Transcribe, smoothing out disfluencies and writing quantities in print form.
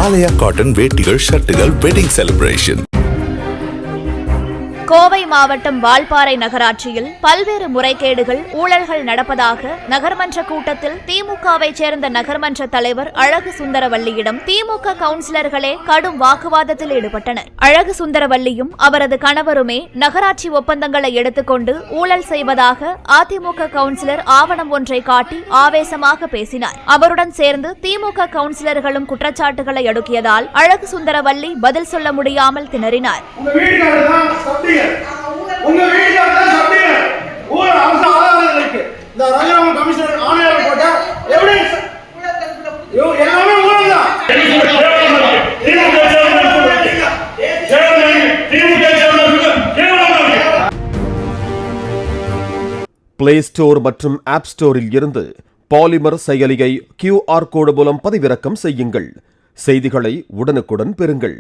ஆலயா cotton வேட்டிகள், ஷர்ட்டுகள், wedding celebration. Kovai மாவட்டம் வால்பாறை நகராட்சியில் பல்வேறு முறைகேடுகள், ஊழல்கள் நடப்பதாக நகர்மன்ற கூட்டத்தில் திமுகவை சேர்ந்த நகர்மன்ற தலைவர் அழகு சுந்தரவல்லியிடம் திமுக கவுன்சிலர்களே கடும் வாக்குவாதத்தில் ஈடுபட்டனர். அழகு சுந்தரவல்லியும் அவரது கணவருமே நகராட்சி ஒப்பந்தங்களை எடுத்துக்கொண்டு ஊழல் செய்வதாக அதிமுக கவுன்சிலர் ஆவணம் ஒன்றை காட்டி ஆவேசமாக பேசினார். அவருடன் சேர்ந்து திமுக கவுன்சிலர்களும் குற்றச்சாட்டுகளை அடுக்கியதால் அழகு சுந்தரவல்லி பதில் சொல்ல முடியாமல் திணறினார். உங்க வீட்டுக்காரர் தான் சப்ளையர் ஊர் அரசு ஆதாரங்களுக்கு இந்த ராஜராம கமிஷனர் ஆணையாளர் போட்ட எவிடன்ஸ் எல்லாமே ஊழல் தான். பிளே ஸ்டோர் மற்றும் ஆப் ஸ்டோரில் இருந்து பாலிமர் செயலியை QR கோடு மூலம் பதிவிறக்கம் செய்யுங்கள். செய்திகளை உடனுக்குடன் பெறுங்கள்.